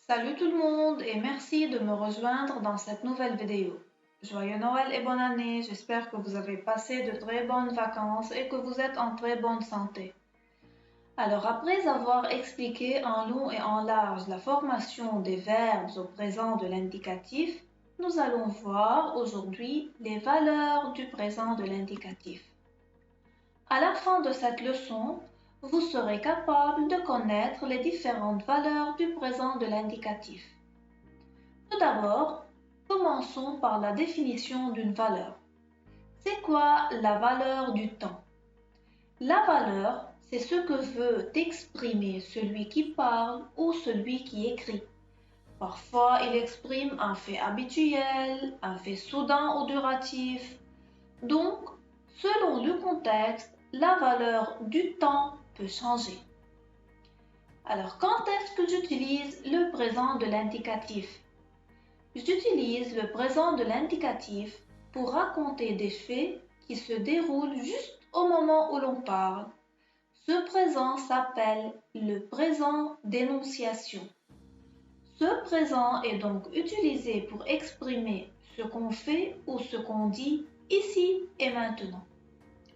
Salut tout le monde et merci de me rejoindre dans cette nouvelle vidéo. Joyeux Noël et bonne année, j'espère que vous avez passé de très bonnes vacances et que vous êtes en très bonne santé. Alors après avoir expliqué en long et en large la formation des verbes au présent de l'indicatif, nous allons voir aujourd'hui les valeurs du présent de l'indicatif. À la fin de cette leçon, vous serez capable de connaître les différentes valeurs du présent de l'indicatif. Tout d'abord, commençons par la définition d'une valeur. C'est quoi la valeur du temps? La valeur, c'est ce que veut exprimer celui qui parle ou celui qui écrit. Parfois, il exprime un fait habituel, un fait soudain ou duratif. Donc, selon le contexte, la valeur du temps peut changer. Alors, quand est-ce que j'utilise le présent de l'indicatif? J'utilise le présent de l'indicatif pour raconter des faits qui se déroulent juste au moment où l'on parle. Ce présent s'appelle le présent d'énonciation. Ce présent est donc utilisé pour exprimer ce qu'on fait ou ce qu'on dit ici et maintenant.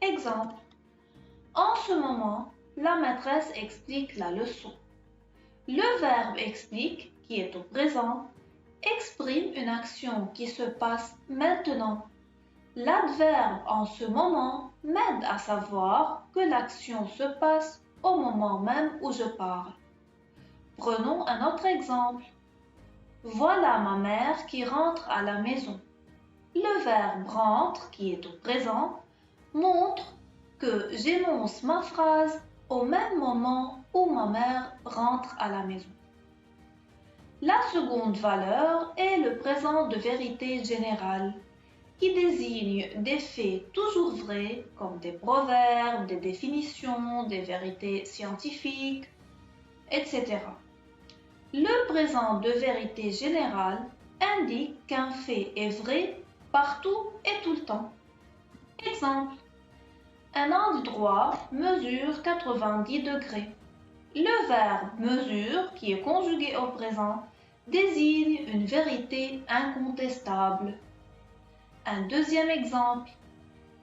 Exemple. En ce moment, la maîtresse explique la leçon. Le verbe explique, qui est au présent, exprime une action qui se passe maintenant. L'adverbe en ce moment m'aide à savoir que l'action se passe au moment même où je parle. Prenons un autre exemple. Voilà ma mère qui rentre à la maison. Le verbe rentre, qui est au présent, montre que j'énonce ma phrase au même moment où ma mère rentre à la maison. La seconde valeur est le présent de vérité générale, qui désigne des faits toujours vrais, comme des proverbes, des définitions, des vérités scientifiques, etc. Le présent de vérité générale indique qu'un fait est vrai partout et tout le temps. Exemple. Un angle droit mesure 90 degrés. Le verbe mesure, qui est conjugué au présent, désigne une vérité incontestable. Un deuxième exemple.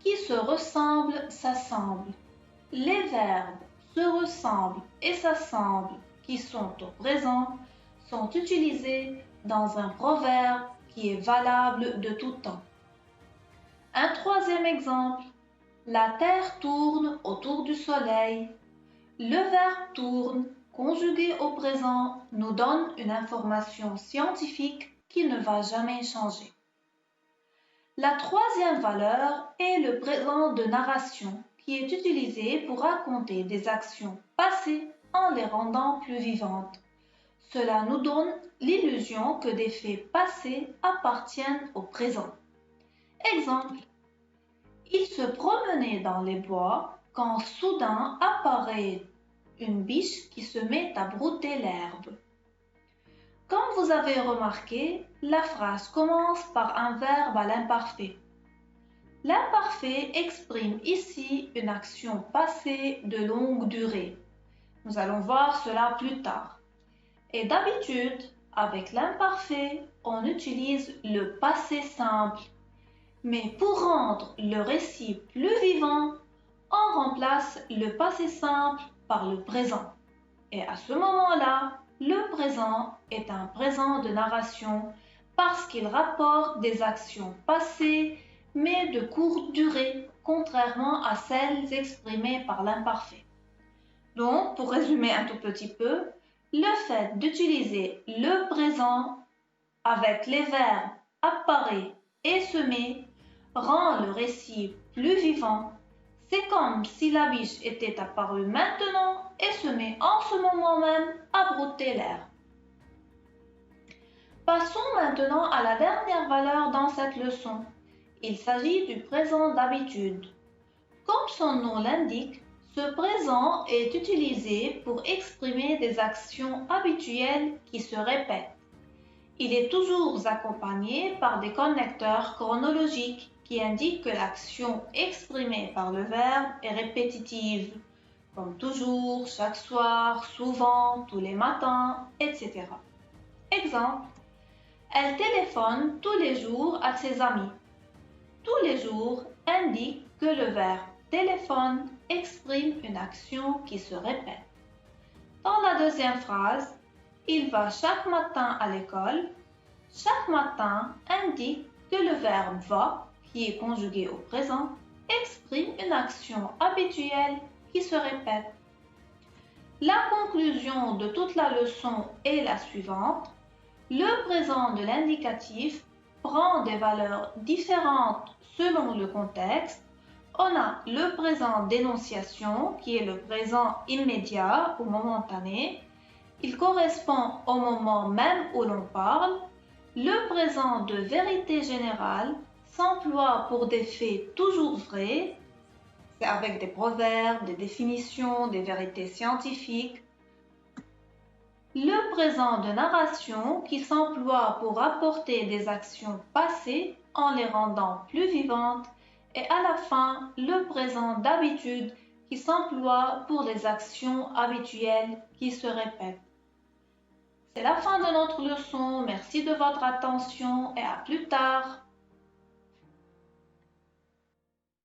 Qui se ressemble s'assemble. Les verbes se ressemblent et s'assemblent qui sont au présent sont utilisés dans un proverbe qui est valable de tout temps. Un troisième exemple. La Terre tourne autour du Soleil. Le verbe tourne, conjugué au présent, nous donne une information scientifique qui ne va jamais changer. La troisième valeur est le présent de narration, qui est utilisé pour raconter des actions passées en les rendant plus vivantes. Cela nous donne l'illusion que des faits passés appartiennent au présent. Exemple. Il se promenait dans les bois quand soudain apparaît une biche qui se met à brouter l'herbe. Comme vous avez remarqué, la phrase commence par un verbe à l'imparfait. L'imparfait exprime ici une action passée de longue durée. Nous allons voir cela plus tard. Et d'habitude, avec l'imparfait, on utilise le passé simple. Mais pour rendre le récit plus vivant, on remplace le passé simple par le présent. Et à ce moment-là, le présent est un présent de narration parce qu'il rapporte des actions passées mais de courte durée, contrairement à celles exprimées par l'imparfait. Donc, pour résumer un tout petit peu, le fait d'utiliser le présent avec les verbes apparaît et semer rend le récit plus vivant. C'est comme si la biche était apparue maintenant et se met en ce moment même à brouter l'herbe. Passons maintenant à la dernière valeur dans cette leçon. Il s'agit du présent d'habitude. Comme son nom l'indique, ce présent est utilisé pour exprimer des actions habituelles qui se répètent. Il est toujours accompagné par des connecteurs chronologiques qui indiquent que l'action exprimée par le verbe est répétitive, comme toujours, chaque soir, souvent, tous les matins, etc. Exemple, elle téléphone tous les jours à ses amis. Tous les jours indique que le verbe téléphone exprime une action qui se répète. Dans la deuxième phrase, il va chaque matin à l'école. Chaque matin indique que le verbe va, qui est conjugué au présent, exprime une action habituelle qui se répète. La conclusion de toute la leçon est la suivante. Le présent de l'indicatif prend des valeurs différentes selon le contexte. On a le présent d'énonciation qui est le présent immédiat ou momentané. Il correspond au moment même où l'on parle. Le présent de vérité générale s'emploie pour des faits toujours vrais. C'est avec des proverbes, des définitions, des vérités scientifiques. Le présent de narration qui s'emploie pour rapporter des actions passées en les rendant plus vivantes. Et à la fin, le présent d'habitude qui s'emploie pour les actions habituelles qui se répètent. C'est la fin de notre leçon. Merci de votre attention et à plus tard.